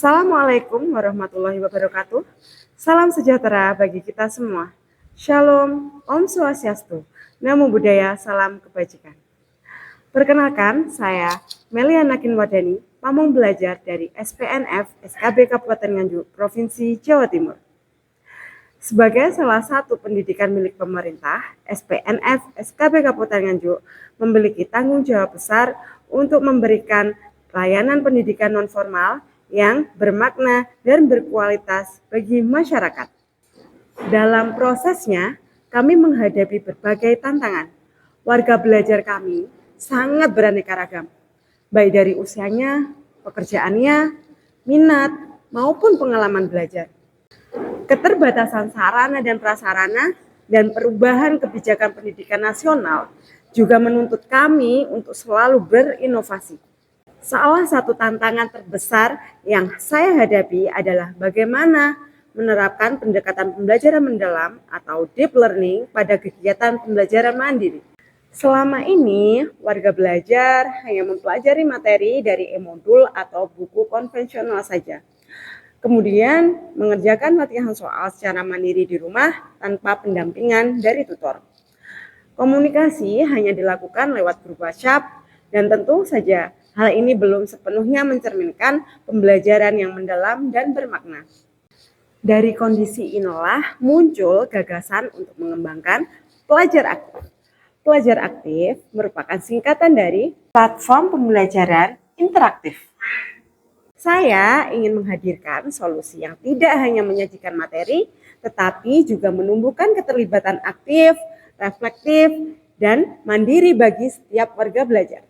Assalamualaikum warahmatullahi wabarakatuh. Salam sejahtera bagi kita semua. Shalom, Om Swastiastu, Namo Buddhaya, salam kebajikan. Perkenalkan, saya Meliana Kinwadani, pamong belajar dari SPNF SKB Kabupaten Nganjuk, Provinsi Jawa Timur. Sebagai salah satu pendidikan milik pemerintah, SPNF SKB Kabupaten Nganjuk memiliki tanggung jawab besar untuk memberikan layanan pendidikan non-formal yang bermakna dan berkualitas bagi masyarakat. Dalam prosesnya, kami menghadapi berbagai tantangan. Warga belajar kami sangat beraneka ragam, baik dari usianya, pekerjaannya, minat, maupun pengalaman belajar. Keterbatasan sarana dan prasarana dan perubahan kebijakan pendidikan nasional juga menuntut kami untuk selalu berinovasi. Salah satu tantangan terbesar yang saya hadapi adalah bagaimana menerapkan pendekatan pembelajaran mendalam atau deep learning pada kegiatan pembelajaran mandiri. Selama ini, warga belajar hanya mempelajari materi dari e-modul atau buku konvensional saja. Kemudian, mengerjakan latihan soal secara mandiri di rumah tanpa pendampingan dari tutor. Komunikasi hanya dilakukan lewat grup WhatsApp dan tentu saja hal ini belum sepenuhnya mencerminkan pembelajaran yang mendalam dan bermakna. Dari kondisi inilah muncul gagasan untuk mengembangkan pelajar aktif. Pelajar aktif merupakan singkatan dari platform pembelajaran interaktif. Saya ingin menghadirkan solusi yang tidak hanya menyajikan materi, tetapi juga menumbuhkan keterlibatan aktif, reflektif, dan mandiri bagi setiap warga belajar.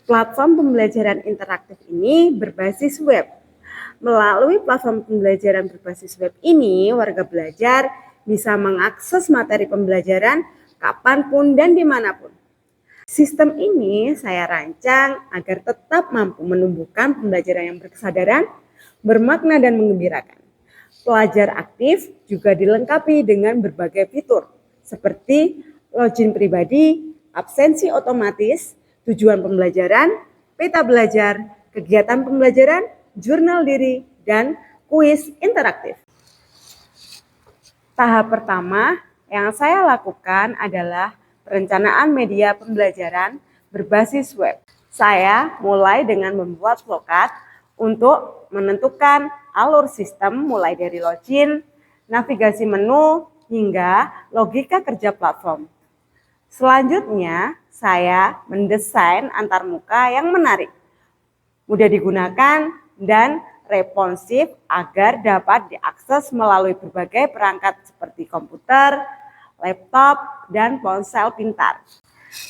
Platform pembelajaran interaktif ini berbasis web. Melalui platform pembelajaran berbasis web ini, warga belajar bisa mengakses materi pembelajaran kapanpun dan dimanapun. Sistem ini saya rancang agar tetap mampu menumbuhkan pembelajaran yang berkesadaran, bermakna, dan menggembirakan. Pelajar aktif juga dilengkapi dengan berbagai fitur, seperti login pribadi, absensi otomatis, tujuan pembelajaran, peta belajar, kegiatan pembelajaran, jurnal diri, dan kuis interaktif. Tahap pertama yang saya lakukan adalah perencanaan media pembelajaran berbasis web. Saya mulai dengan membuat flowchart untuk menentukan alur sistem mulai dari login, navigasi menu, hingga logika kerja platform. Selanjutnya, saya mendesain antarmuka yang menarik, mudah digunakan, dan responsif agar dapat diakses melalui berbagai perangkat seperti komputer, laptop, dan ponsel pintar.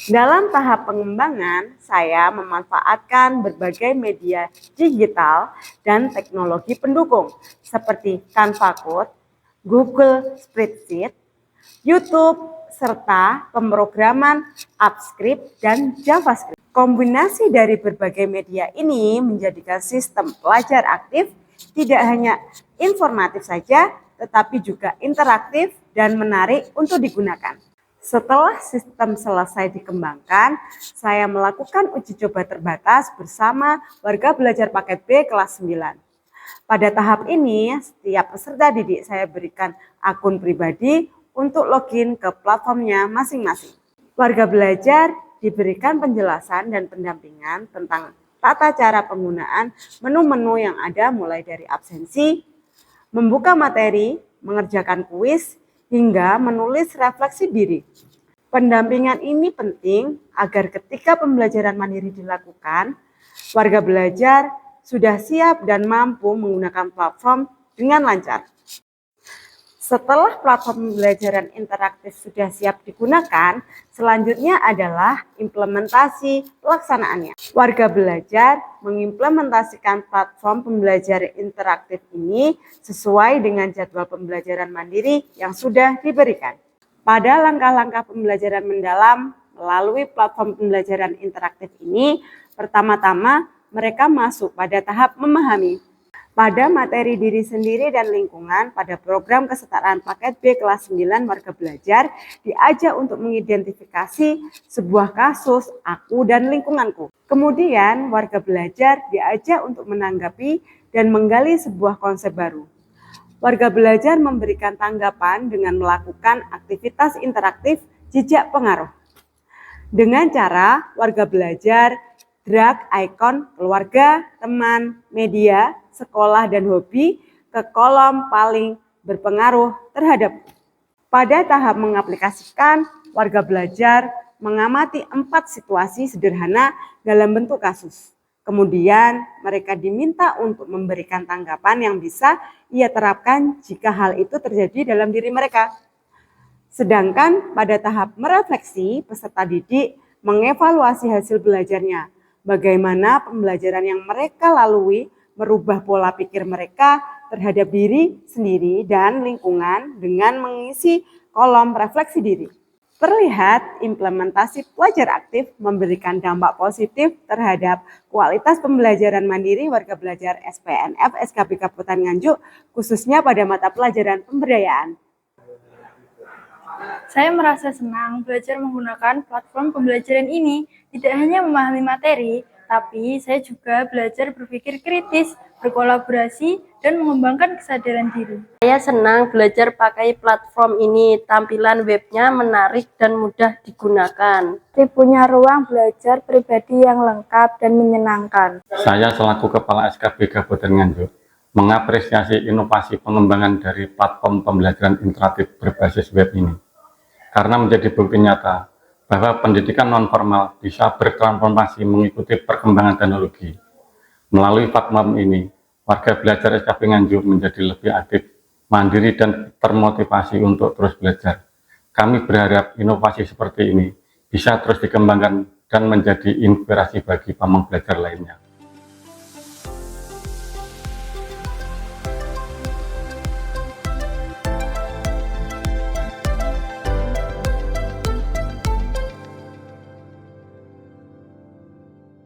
Dalam tahap pengembangan, saya memanfaatkan berbagai media digital dan teknologi pendukung seperti Canva Code, Google Spreadsheet, YouTube, serta pemrograman AppScript dan JavaScript. Kombinasi dari berbagai media ini menjadikan sistem pelajar aktif tidak hanya informatif saja, tetapi juga interaktif dan menarik untuk digunakan. Setelah sistem selesai dikembangkan, saya melakukan uji coba terbatas bersama warga belajar paket B kelas 9. Pada tahap ini, setiap peserta didik saya berikan akun pribadi untuk login ke platformnya masing-masing. Warga belajar diberikan penjelasan dan pendampingan tentang tata cara penggunaan menu-menu yang ada mulai dari absensi, membuka materi, mengerjakan kuis, hingga menulis refleksi diri. Pendampingan ini penting agar ketika pembelajaran mandiri dilakukan, warga belajar sudah siap dan mampu menggunakan platform dengan lancar. Setelah platform pembelajaran interaktif sudah siap digunakan, selanjutnya adalah implementasi pelaksanaannya. Warga belajar mengimplementasikan platform pembelajaran interaktif ini sesuai dengan jadwal pembelajaran mandiri yang sudah diberikan. Pada langkah-langkah pembelajaran mendalam melalui platform pembelajaran interaktif ini, pertama-tama mereka masuk pada tahap memahami. Pada materi diri sendiri dan lingkungan, pada program kesetaraan paket B kelas 9, warga belajar diajak untuk mengidentifikasi sebuah kasus aku dan lingkunganku. Kemudian warga belajar diajak untuk menanggapi dan menggali sebuah konsep baru. Warga belajar memberikan tanggapan dengan melakukan aktivitas interaktif jejak pengaruh. Dengan cara warga belajar drag ikon keluarga, teman, media, sekolah, dan hobi ke kolom paling berpengaruh terhadap. Pada tahap mengaplikasikan, warga belajar mengamati 4 situasi sederhana dalam bentuk kasus. Kemudian mereka diminta untuk memberikan tanggapan yang bisa ia terapkan jika hal itu terjadi dalam diri mereka. Sedangkan pada tahap merefleksi, peserta didik mengevaluasi hasil belajarnya. Bagaimana pembelajaran yang mereka lalui merubah pola pikir mereka terhadap diri sendiri dan lingkungan dengan mengisi kolom refleksi diri. Terlihat implementasi pelajar aktif memberikan dampak positif terhadap kualitas pembelajaran mandiri warga belajar SPNF SKB Kabupaten Nganjuk, khususnya pada mata pelajaran pemberdayaan. Saya merasa senang belajar menggunakan platform pembelajaran ini. Tidak hanya memahami materi, tapi saya juga belajar berpikir kritis, berkolaborasi, dan mengembangkan kesadaran diri. Saya senang belajar pakai platform ini. Tampilan webnya menarik dan mudah digunakan. Punya ruang belajar pribadi yang lengkap dan menyenangkan. Saya selaku Kepala SKB Kabupaten Nganjuk mengapresiasi inovasi pengembangan dari platform pembelajaran interaktif berbasis web ini. Karena menjadi bukti nyata bahwa pendidikan non-formal bisa bertransformasi mengikuti perkembangan teknologi. Melalui platform ini, warga belajar SKB Nganjuk menjadi lebih aktif, mandiri, dan termotivasi untuk terus belajar. Kami berharap inovasi seperti ini bisa terus dikembangkan dan menjadi inspirasi bagi pamong belajar lainnya.